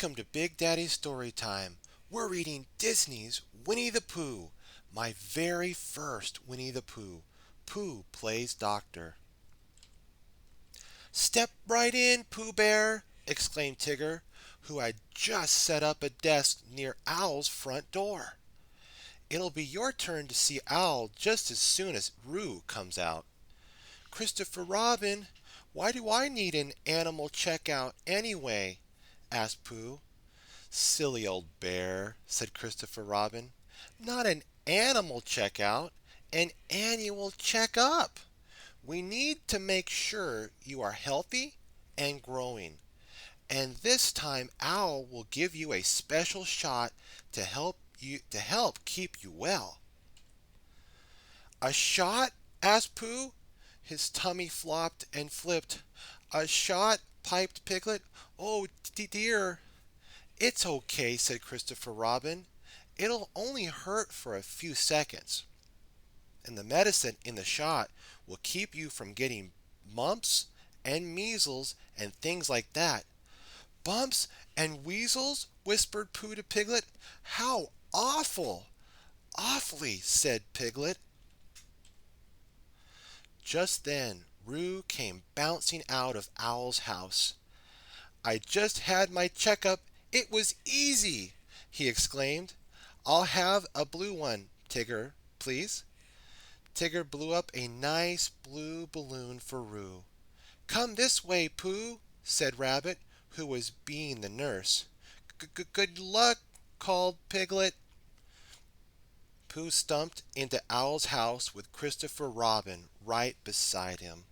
Welcome to Big Daddy's Story Time. We're reading Disney's Winnie the Pooh, my very first Winnie the Pooh. Pooh plays doctor. Step right in, Pooh Bear, exclaimed Tigger, who had just set up a desk near Owl's front door. It'll be your turn to see Owl just as soon as Roo comes out. Christopher Robin, why do I need an animal checkout anyway? Asked Pooh. Silly old bear, said Christopher Robin. Not an animal checkout, an annual checkup. We need to make sure you are healthy and growing. And this time Owl will give you a special shot to help keep you well. A shot? Asked Pooh. His tummy flopped and flipped. A shot? Piped Piglet. Oh dear. It's okay, said Christopher Robin. It'll only hurt for a few seconds. And the medicine in the shot will keep you from getting mumps and measles and things like that. Bumps and weasels? Whispered Pooh to Piglet. How awful! Awfully, said Piglet. Just then, Roo came bouncing out of Owl's house. I just had my checkup. It was easy, he exclaimed. I'll have a blue one, Tigger, please. Tigger blew up a nice blue balloon for Roo. Come this way, Pooh, said Rabbit, who was being the nurse. Good luck, called Piglet. Pooh stumped into Owl's house with Christopher Robin right beside him.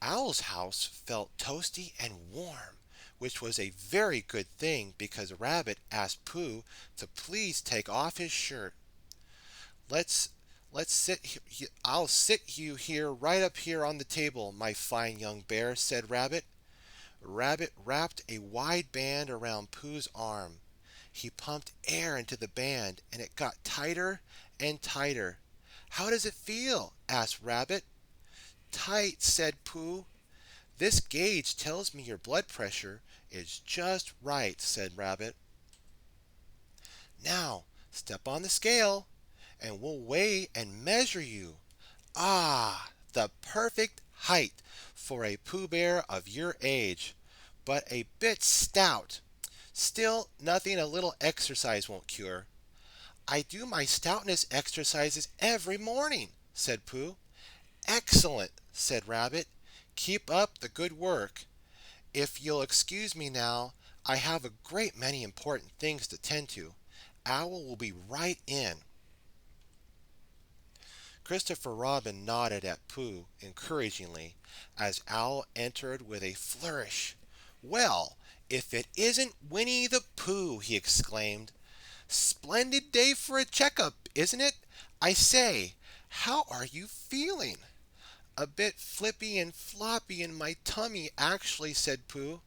Owl's house felt toasty and warm, which was a very good thing because Rabbit asked Pooh to please take off his shirt. Let's I'll sit you here right up here on the table, my fine young bear, said Rabbit. Rabbit wrapped a wide band around Pooh's arm. He pumped air into the band and it got tighter and tighter. How does it feel? Asked Rabbit. Tight, said Pooh. This gauge tells me your blood pressure is just right, said Rabbit. Now, step on the scale, and we'll weigh and measure you. Ah, the perfect height for a Pooh Bear of your age, but a bit stout. Still, nothing a little exercise won't cure. I do my stoutness exercises every morning, said Pooh. Excellent, said Rabbit. Keep up the good work. If you'll excuse me now, I have a great many important things to tend to. Owl will be right in. Christopher Robin nodded at Pooh encouragingly as Owl entered with a flourish. Well, if it isn't Winnie the Pooh, he exclaimed. Splendid day for a checkup, isn't it? I say, how are you feeling? A bit flippy and floppy in my tummy, actually, said Pooh.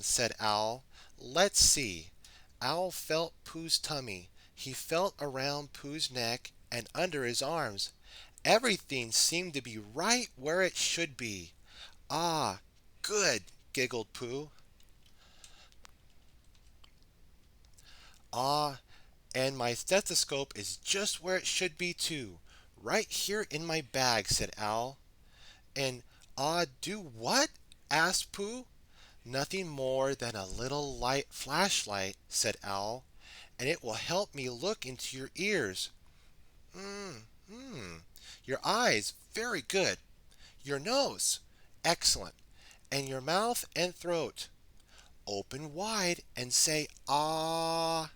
Said Owl. Let's see. Owl felt Pooh's tummy. He felt around Pooh's neck and under his arms. Everything seemed to be right where it should be. Ah, good, giggled Pooh. Ah, and my stethoscope is just where it should be too. Right here in my bag, said Owl. And do what? Asked Pooh. Nothing more than a little light flashlight, said Owl, and it will help me look into your ears. Your eyes, very good. Your nose, excellent. And your mouth and throat. Open wide and say ah.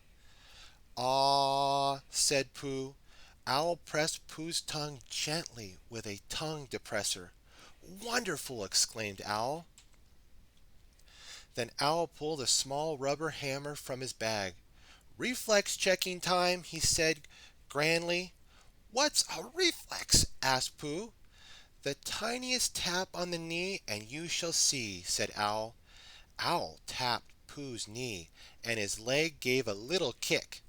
Ah, said Pooh. Owl pressed Pooh's tongue gently with a tongue depressor. Wonderful, exclaimed Owl. Then Owl pulled a small rubber hammer from his bag. Reflex checking time, he said grandly. What's a reflex? Asked Pooh. The tiniest tap on the knee and you shall see, said Owl. Owl tapped Pooh's knee, and his leg gave a little kick.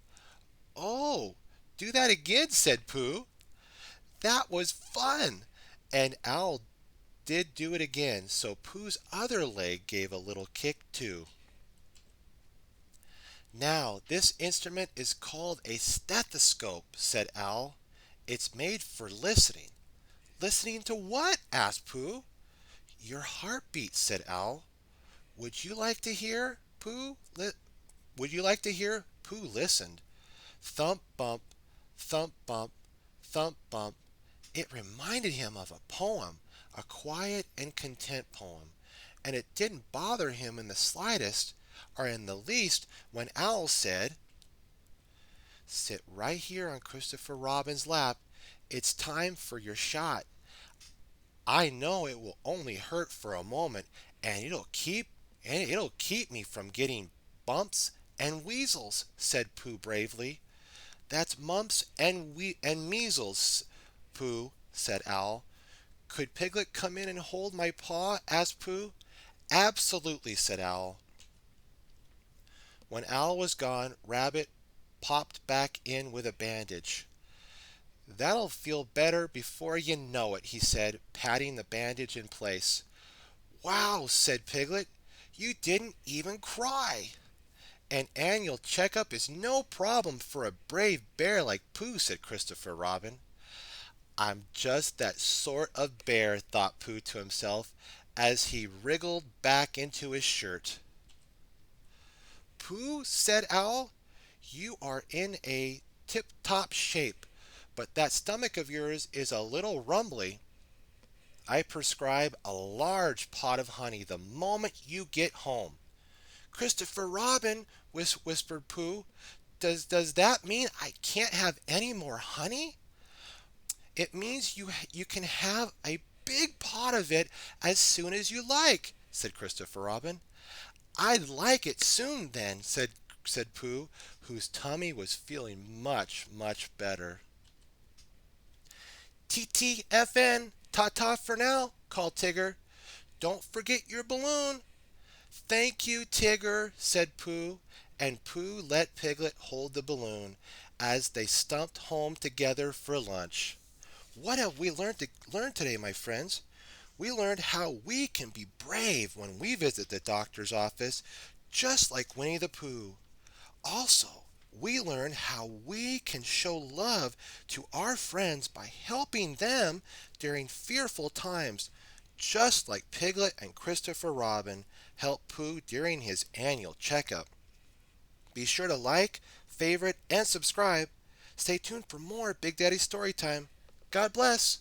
Oh, do that again, said Pooh. That was fun. And Owl did do it again, so Pooh's other leg gave a little kick too. Now, this instrument is called a stethoscope, said Al. It's made for listening. Listening to what? Asked Pooh. Your heartbeat, said Al. Would you like to hear, Pooh? Would you like to hear? Pooh listened. Thump bump, thump bump, thump bump. It reminded him of a poem, a quiet and content poem, and it didn't bother him in the slightest or in the least when Owl said, sit right here on Christopher Robin's lap. It's time for your shot. I know it will only hurt for a moment, and it'll keep me from getting bumps and weasels, said Pooh bravely. That's mumps and measles, Pooh, said Owl. Could Piglet come in and hold my paw? Asked Pooh. Absolutely, said Owl. When Owl was gone, Rabbit popped back in with a bandage. That'll feel better before you know it, he said, patting the bandage in place. Wow, said Piglet, you didn't even cry. An annual checkup is no problem for a brave bear like Pooh, said Christopher Robin. I'm just that sort of bear, thought Pooh to himself as he wriggled back into his shirt. Pooh, said Owl, you are in a tip-top shape, but that stomach of yours is a little rumbly. I prescribe a large pot of honey the moment you get home. Christopher Robin, whispered Pooh, does that mean I can't have any more honey? It means you can have a big pot of it as soon as you like, said Christopher Robin. I'd like it soon then, said Pooh, whose tummy was feeling much, much better. TTFN, ta-ta for now, called Tigger. Don't forget your balloon. Thank you, Tigger, said Pooh, and Pooh let Piglet hold the balloon as they stumped home together for lunch. What have we learned today, my friends? We learned how we can be brave when we visit the doctor's office, just like Winnie the Pooh. Also, we learned how we can show love to our friends by helping them during fearful times, just like Piglet and Christopher Robin helped Pooh during his annual checkup. Be sure to like, favorite, and subscribe. Stay tuned for more Big Daddy Storytime. God bless.